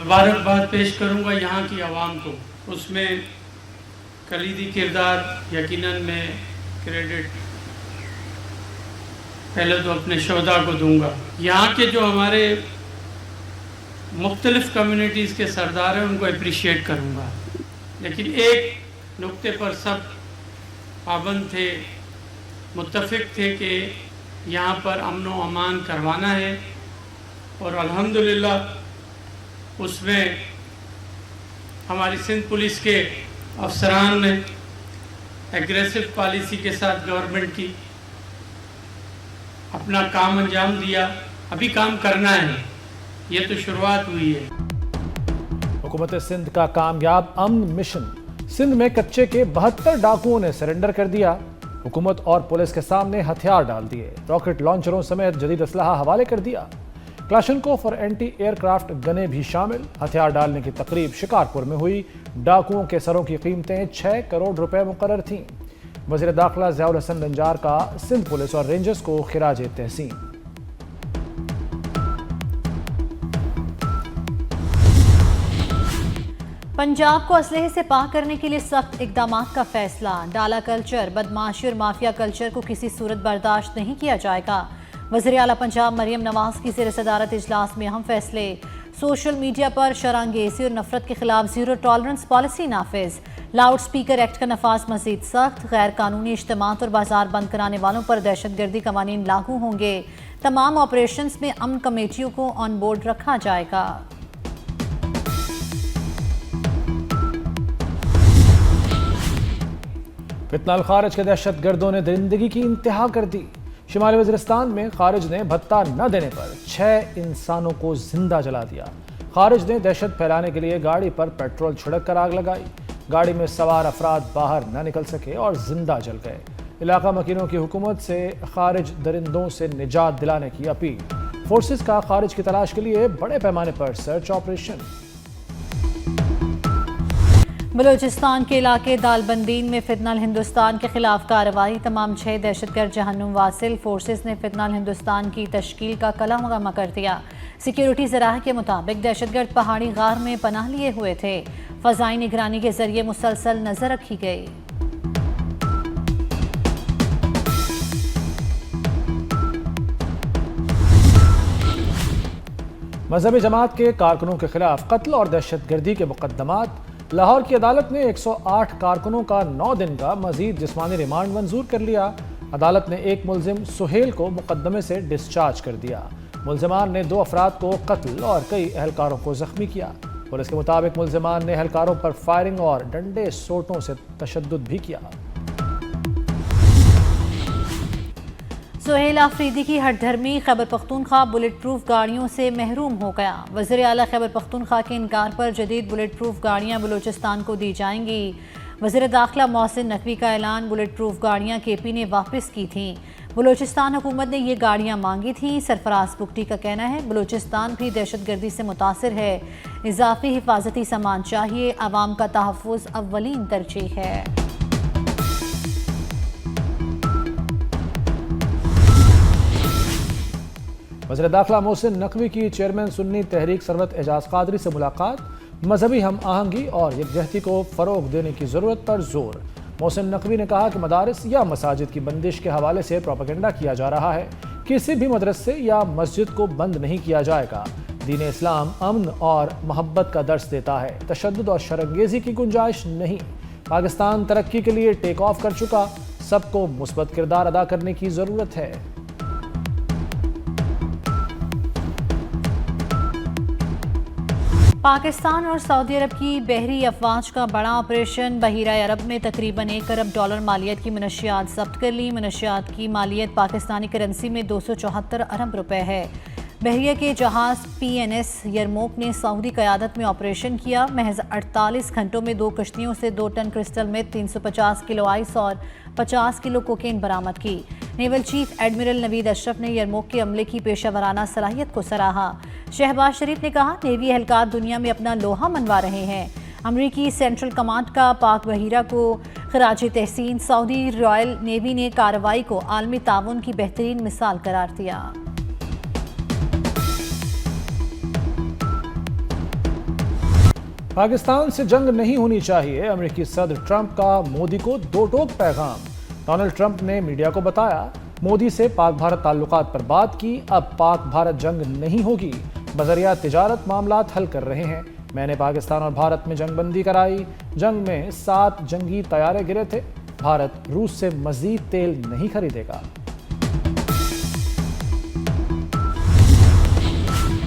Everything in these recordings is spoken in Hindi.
मुबारकबाद पेश करूँगा यहाँ की आवाम को। उसमें कलीदी किरदार यकीनन मैं क्रेडिट पहले तो अपने शोधा को दूंगा। यहाँ के जो हमारे मुख्तलिफ़ कम्युनिटीज़ के सरदार हैं उनको अप्रिशिएट करूँगा, लेकिन एक नुक्ते पर सब पाबंद थे, मुत्तफ़िक थे कि यहाँ पर अमन व अमान करवाना है, और अल्हम्दुलिल्लाह उसमें हमारी सिंध पुलिस के अफसरान ने एग्रेसिव पॉलिसी के साथ गवर्नमेंट की अपना काम अंजाम दिया। अभी काम करना है, ये तो शुरुआत हुई है। हुकूमत सिंध का कामयाब अमन मिशन। सिंध में कच्चे के 72 डाकुओं ने सरेंडर कर दिया। हुकूमत और पुलिस के सामने हथियार डाल दिए, रॉकेट लॉन्चरों समेत जदीद असलहा हवाले कर दिया। क्लाशनकोफ और एंटी एयरक्राफ्ट गने भी शामिल। हथियार डालने की तकरीब शिकारपुर में हुई। डाकुओं के सरों की कीमतें 6 करोड़ रुपए मुकर्रर थीं। वज़ीर दाखिला ज़ियाउल हसन नंजार का सिंध पुलिस और रेंजर्स को खिराज तहसीन। पंजाब को असलहे से पाक करने के लिए सख्त इकदाम का फैसला। डाला कल्चर, बदमाशी और माफिया कल्चर को किसी सूरत बर्दाश्त नहीं किया जाएगा। वज़ीर आला पंजाब मरियम नवाज की ज़ेर सदारत इजलास में अहम फैसले। सोशल मीडिया पर शरांगेज़ी और नफरत के खिलाफ जीरो टॉलरेंस पॉलिसी नाफिज। लाउड स्पीकर एक्ट का नफाज मजीद सख्त। गैर कानूनी इज्तिमात और बाजार बंद कराने वालों पर दहशतगर्दी कवानीन लागू होंगे। तमाम ऑपरेशंस में अमन कमेटियों को ऑन बोर्ड रखा जाएगा। फितनाल खारिज के दहशत गर्दों ने दरिंदगी की इंतहा कर दी। शिमाली वज़ीरिस्तान में खारिज ने भत्ता न देने पर 6 इंसानों को जिंदा जला दिया। खारिज ने दहशत फैलाने के लिए गाड़ी पर पेट्रोल छिड़क कर आग लगाई। गाड़ी में सवार अफराद बाहर न निकल सके और जिंदा जल गए। इलाका मकीनों की हुकूमत से खारिज दरिंदों से निजात दिलाने की अपील। फोर्सेस का खारिज की तलाश के लिए बड़े पैमाने पर सर्च ऑपरेशन। बलूचिस्तान के इलाके दालबंदीन में फितनाल हिंदुस्तान के खिलाफ कार्रवाई। तमाम 6 दहशतगर्द जहन्नुम वासिल। फोर्सेस ने फितनाल हिंदुस्तान की तश्कील का कलम कर दिया। सिक्योरिटी ज़राए के मुताबिक दहशतगर्द पहाड़ी गार में पनाह लिए हुए थे। फ़ज़ाई निगरानी के जरिए मुसलसल नजर रखी गई। मजहबी जमात के कारकुनों के खिलाफ कत्ल और दहशतगर्दी के मुकदमात। लाहौर की अदालत ने 108 कारकुनों का 9 दिन का मजीद जिस्मानी रिमांड मंजूर कर लिया। अदालत ने एक मुलजिम सुहेल को मुकदमे से डिस्चार्ज कर दिया। मुलजिमान ने 2 अफराद को कत्ल और कई अहलकारों को जख्मी किया। पुलिस के मुताबिक मुलजिमान ने अहलकारों पर फायरिंग और डंडे सोटों से तशद्दुद भी किया। सुहेल आफरीदी की हठधर्मी। खैबर पख्तूनख्वा बुलेट प्रूफ गाड़ियों से महरूम हो गया। वज़ीर आला खैबर पख्तूनख्वा के इनकार पर जदीद बुलेट प्रूफ गाड़ियाँ बलूचिस्तान को दी जाएंगी। वज़ीर दाखिला मोहसिन नकवी का ऐलान। बुलेट प्रूफ गाड़ियाँ KP ने वापस की थीं। बलूचिस्तान हुकूमत ने ये गाड़ियाँ मांगी थीं। सरफराज बुगटी का कहना है बलूचिस्तान भी दहशतगर्दी से मुतासिर है। इजाफी हिफाजती सामान चाहिए। आवाम का तहफ़्फ़ुज़ अव्वलीन तरजीह है। वज़ीर दाखिला मोहसिन नकवी की चेयरमैन सुन्नी तहरीक सरवत एजाज कादरी से मुलाकात। मजहबी हम आहंगी और यकजहती को फ़रोग देने की ज़रूरत पर जोर। मोहसिन नकवी ने कहा कि मदारिस या मसाजिद की बंदिश के हवाले से प्रोपेगेंडा किया जा रहा है। किसी भी मदरसे या मस्जिद को बंद नहीं किया जाएगा। दीन इस्लाम अमन और मोहब्बत का दर्स देता है। तशद्दुद और शरंगेज़ी की गुंजाइश नहीं। पाकिस्तान तरक्की के लिए टेक ऑफ कर चुका। सबको मुस्बत किरदार अदा करने की ज़रूरत है। पाकिस्तान और सऊदी अरब की बहरी अफवाज का बड़ा ऑपरेशन। बहीरा अरब में तकरीबन $1 अरब मालियत की मनशियात जब्त कर ली। मनशियात की मालियत पाकिस्तानी करेंसी में 274 अरब रुपए है। बहरिया के जहाज PNS यरमोक ने सऊदी क़यादत में ऑपरेशन किया। महज 48 घंटों में 2 कश्तियों से 2 टन क्रिस्टल में 350 किलो आइस और 50 किलो कोकेन बरामद की। Naval chief admiral Naveed Ashraf ने यरमोक के अमले की पेशावराना सलाहियत को सराहा। शहबाज शरीफ ने कहा नेवी एहलकार दुनिया में अपना लोहा मनवा रहे हैं। अमरीकी सेंट्रल कमांड का पाक बहीरा को खराज तहसीन। सऊदी रॉयल नेवी ने कार्रवाई को आलमी ताउन की बेहतरीन मिसाल करार दिया। पाकिस्तान से जंग नहीं होनी चाहिए, अमेरिकी सदर ट्रंप का मोदी को दो टोक पैगाम। डोनाल्ड ट्रंप ने मीडिया को बताया, मोदी से पाक भारत ताल्लुकात पर बात की, अब पाक भारत जंग नहीं होगी, बजरिया तिजारत मामलात हल कर रहे हैं। मैंने पाकिस्तान और भारत में जंगबंदी कराई, जंग में 7 जंगी तैयारे गिरे थे, भारत रूस से मजीद तेल नहीं खरीदेगा।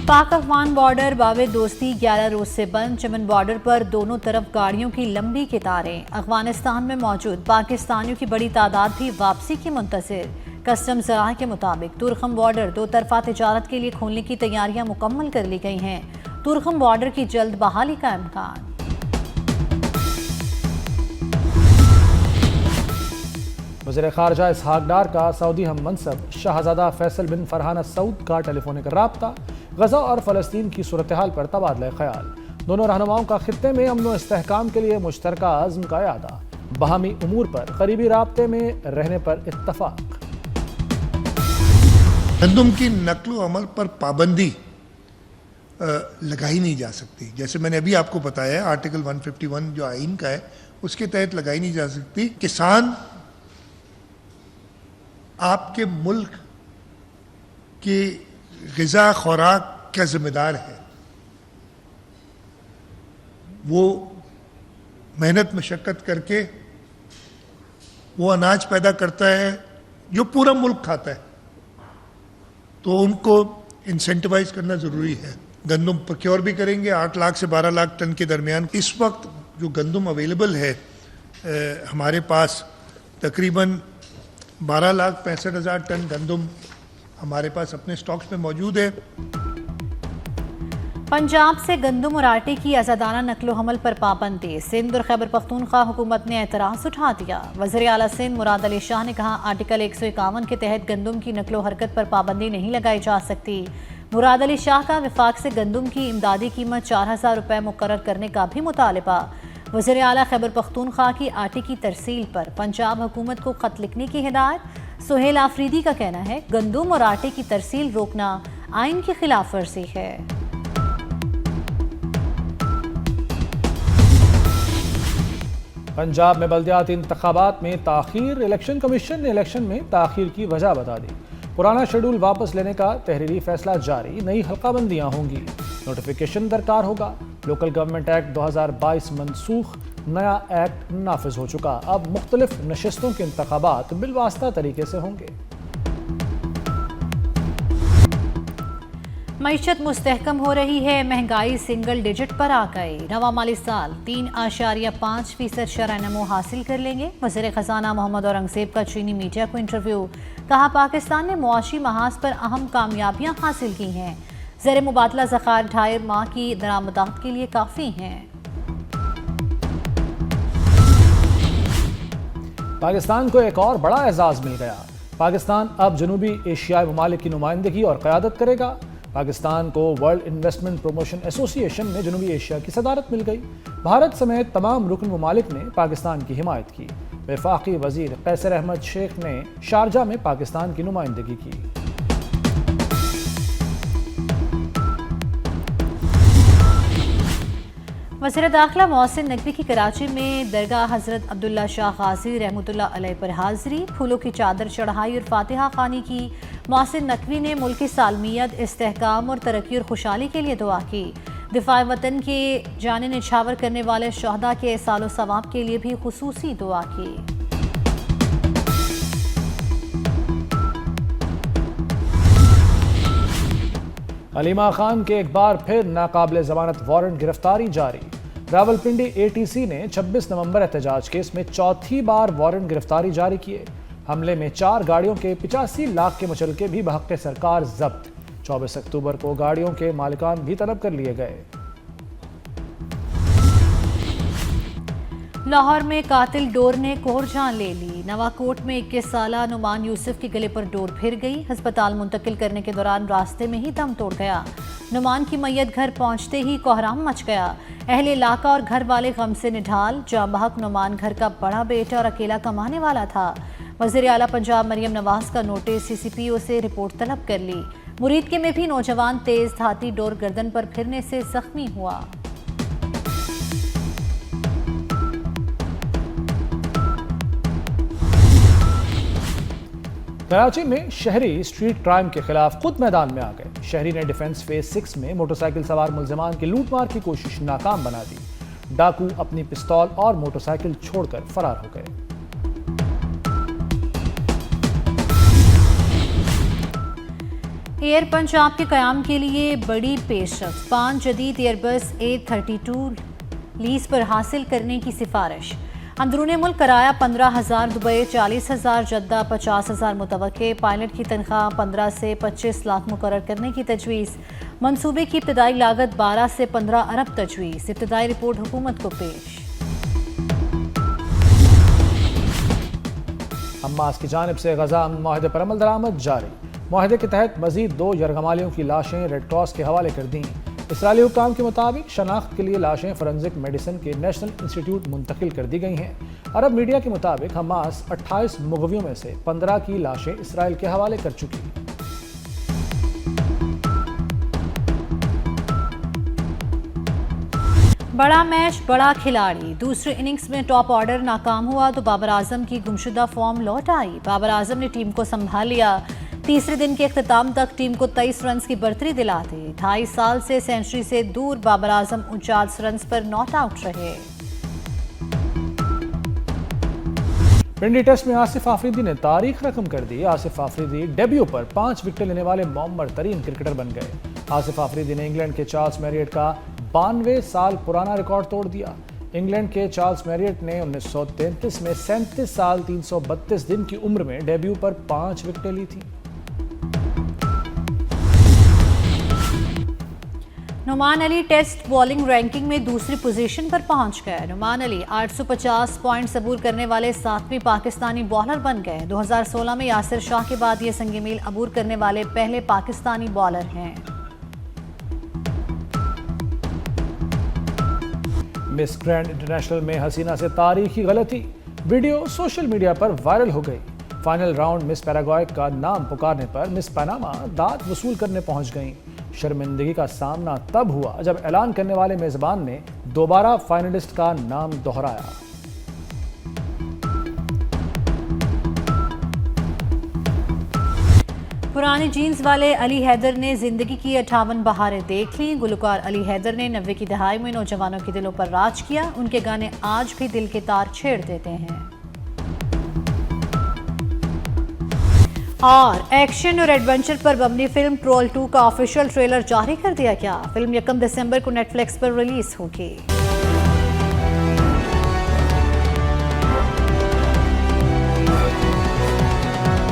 पाक अफगान बॉर्डर बावे दोस्ती 11 रोज से बंद। चमन बॉर्डर पर दोनों तरफ गाड़ियों की लंबी कतारें। अफगानिस्तान में मौजूद पाकिस्तानियों की बड़ी तादाद भी वापसी की मुंतज़िर। कस्टम्स ज़राए के मुताबिक तुर्खम बॉर्डर दो तरफा तिजारत के लिए खोलने की तैयारियां मुकम्मल कर ली गई हैं। तुर्खम बॉर्डर की जल्द बहाली का इम्कान। वज़ीर ख़ारजा इसहाक डार का सऊदी हम मनसब शाहज़ादा फैसल बिन फरहान अल सऊद का टेलीफोनिक रब्ता। गज़ा और फ़लस्तीन की सूरत हाल पर तबादला ख्याल। दोनों रहनुमाओं का खित्ते में अमन व इस्तेहकाम के लिए मुश्तरका अज़्म का यादा। बाहमी उमूर पर करीबी राब्ते में रहने पर इत्तफ़ाक। गंदम की नकलो अमल पर पाबंदी लगाई नहीं जा सकती। जैसे मैंने अभी आपको बताया है, आर्टिकल 151 जो आइन का है उसके तहत लगाई नहीं जा सकती। किसान आपके मुल्क की ग़िज़ा खुराक का जिम्मेदार है, वो मेहनत मशक्क़त करके वो अनाज पैदा करता है जो पूरा मुल्क खाता है, तो उनको इंसेंटिवाइज करना ज़रूरी है। गंदम प्रोक्योर भी करेंगे 8 लाख से 12 लाख टन के दरमियान। इस वक्त जो गंदम अवेलेबल है हमारे पास तकरीबन 12,65,000 टन गंदम हमारे पास अपने स्टॉक्स में मौजूद है। पंजाब से गंदम और आटे की आज़ादाना नकलो हमल पर पाबंदी। सिंध और खैबर पख्तूनख्वा हुकूमत ने एतराज़ उठा दिया। वज़ीर आला सिंध मुराद अली शाह ने कहा, आर्टिकल 151 के तहत गंदम की नकलो हरकत पर पाबंदी नहीं लगाई जा सकती। मुराद अली शाह का वफाक से गंदम की इमदादी कीमत 4,000 रुपये मुकर्रर करने का भी मुतालबा। वज़ीर आला खैबर पख्तूनख्वा की आटे की तरसील पर पंजाब हुकूमत को खत लिखने की हिदायत। सुहेल आफरीदी का कहना है, गंदम और आटे की तरसील रोकना आइन की खिलाफ वर्जी है। पंजाब में बल्दियाती इंतखाबात में ताख़ीर। इलेक्शन कमीशन ने इलेक्शन में ताख़ीर की वजह बता दी। पुराना शेड्यूल वापस लेने का तहरीरी फैसला जारी, नई हल्काबंदियाँ होंगी, नोटिफिकेशन दरकार होगा। लोकल गवर्नमेंट एक्ट 2022 मनसूख, नया एक्ट नाफिज हो चुका। अब मुख्तलिफ नशिस्तों के इंतखाबात बिलवास्ता तरीके से होंगे। मईशत मुस्तहकम हो रही है, महंगाई सिंगल डिजिट पर आ गई। नवा माली साल 3.5% शरह नमो हासिल कर लेंगे। वज़ीर ख़ज़ाना मोहम्मद औरंगज़ेब का चीनी मीडिया को इंटरव्यू। कहा, पाकिस्तान ने मुआशी महाज पर अहम कामयाबियां हासिल की हैं। ज़र मुबादला ज़ख़ायर 2.5 माह की दरामदात के लिए काफ़ी हैं। पाकिस्तान को एक और बड़ा एजाज़ मिल गया। पाकिस्तान अब जनूबी एशियाई ममालिक की नुमाइंदगी और क़यादत करेगा। पाकिस्तान को वर्ल्ड इन्वेस्टमेंट प्रमोशन एसोसिएशन में जनूबी एशिया की सदारत मिल गई। भारत समेत तमाम रुकन ममालिक ने पाकिस्तान की हिमायत की। वफाकी वज़ीर कैसर अहमद शेख ने शारजा में पाकिस्तान की नुमाइंदगी की। वज़ीर दाखिला मोहसिन नकवी की कराची में दरगाह हज़रत अब्दुल्ला शाह गाज़ी रहमतुल्लाह अलैह पर हाज़री। फूलों की चादर चढ़ाई और फातिहा खानी की। मोहसिन नकवी ने मुल्क की सालमियत, इस्तेहकाम और तरक्की और खुशहाली के लिए दुआ की। दिफाए वतन के जाने निछावर करने वाले शहदा के सालो सवाब के लिए भी खुसूसी दुआ की। हलीमा खान के एक बार फिर नाकाबिले ज़मानत वारंट गिरफ्तारी जारी। रावलपिंडी ATC ने 26 नवंबर एहतजाज केस में चौथी बार वारंट गिरफ्तारी जारी किए। हमले में 4 गाड़ियों के 85 लाख के मुचलके भी बहक़ सरकार जब्त। 24 अक्टूबर को गाड़ियों के मालिकान भी तलब कर लिए गए। लाहौर में कातिल डोर ने कोहर जान ले ली। नवाकोट में 21 साला नुमान यूसुफ के गले पर डोर फिर गई। अस्पताल मुंतकिल करने के दौरान रास्ते में ही दम तोड़ गया। नुमान की मैयत घर पहुंचते ही कोहराम मच गया। अहले इलाका और घर वाले गम से निढाल। जांबहक नुमान घर का बड़ा बेटा और अकेला कमाने वाला था। वज़ीर आला पंजाब मरियम नवाज का नोटिस CCPO से रिपोर्ट तलब कर ली। मुरीद के में भी नौजवान तेज धाती डोर गर्दन पर फिरने से जख्मी हुआ। कराची में शहरी स्ट्रीट क्राइम के खिलाफ खुद मैदान में आ गए। शहरी ने डिफेंस फेज 6 में मोटरसाइकिल सवार मुलजमान की लूटमार की कोशिश नाकाम बना दी। डाकू अपनी पिस्तौल और मोटरसाइकिल छोड़कर फरार हो गए। एयर पंजाब के क़याम के लिए बड़ी पेशरफ, 5 जदीद एयरबस A32 लीज पर हासिल करने की सिफारिश। अंदरूनी मुल्क किराया 15,000 दुबई, 40,000 जद्दा, 50,000 मुतवक्के। पायलट की तनख्वाह 15 से 25 लाख मुकर्रर करने की तजवीज़। मंसूबे की इब्तदाई लागत 12 से 15 अरब तजवीज़। इब्तदाई रिपोर्ट हुकूमत को पेश। हमास की जानिब से गजा मुआहदे पर अमल दरामद जारी। मुआहदे के तहत मजीद 2 यरगमालियों की लाशें रेड क्रॉस के हवाले कर दी। इसराइली हुक्काम के मुताबिक शनाख्त के लिए लाशें फोरेंसिक मेडिसिन के नेशनल इंस्टीट्यूट मुंतकिल कर दी गई हैं। अरब मीडिया के मुताबिक हमास 28 मुग़वियों में से 15 की लाशें इसराइल के हवाले कर चुकी। बड़ा मैच, बड़ा खिलाड़ी। दूसरे इनिंग्स में टॉप ऑर्डर नाकाम हुआ तो बाबर आजम की गुमशुदा फॉर्म लौट आई। बाबर आजम ने टीम को संभाल लिया। तीसरे दिन के अख्ताम तक टीम को 23 रन की बढ़तरी दिला दी। 28 साल से सेंचुरी से दूर बाबर आजम 49 रन पर नॉट आउट रहे। पिंडी टेस्ट में आसिफ आफरीदी ने तारीख रकम कर दी। आसिफ आफरीदी डेब्यू पर 5 विकेट लेने वाले मौमर तरीन क्रिकेटर बन गए। आसिफ आफरीदी ने इंग्लैंड के चार्ल्स मैरियट का 92 साल पुराना रिकॉर्ड तोड़ दिया। इंग्लैंड के चार्ल्स मैरियट ने 1933 में 37 साल 332 दिन की उम्र में डेब्यू पर 5 विकेटें ली थी। Noman Ali test bowling ranking में दूसरी पोजीशन पर पहुंच गए। नुमान अली 850 पॉइंट्स अबूर करने वाले 7वें पाकिस्तानी बॉलर बन गए। 2016 में यासिर शाह के बाद ये संग मील अबूर करने वाले पहले पाकिस्तानी बॉलर हैं। मिस ग्रैंड इंटरनेशनल में हसीना से तारीखी गलती, वीडियो सोशल मीडिया पर वायरल हो गई। फाइनल राउंड मिस पैराग्वे का नाम पुकारने पर मिस पनामा दाद वसूल करने पहुंच गईं। शर्मिंदगी का सामना तब हुआ जब ऐलान करने वाले मेजबान ने दोबारा फाइनलिस्ट का नाम दोहराया। पुरानी जीन्स वाले अली हैदर ने जिंदगी की 58 बहारें देख लीं। गुलकार अली हैदर ने 90 की दहाई में नौजवानों के दिलों पर राज किया। उनके गाने आज भी दिल के तार छेड़ देते हैं। और एक्शन और एडवेंचर पर बनी फिल्म ट्रोल 2 का ऑफिशियल ट्रेलर जारी कर दिया गया। फिल्म 1 दिसंबर को नेटफ्लिक्स पर रिलीज होगी।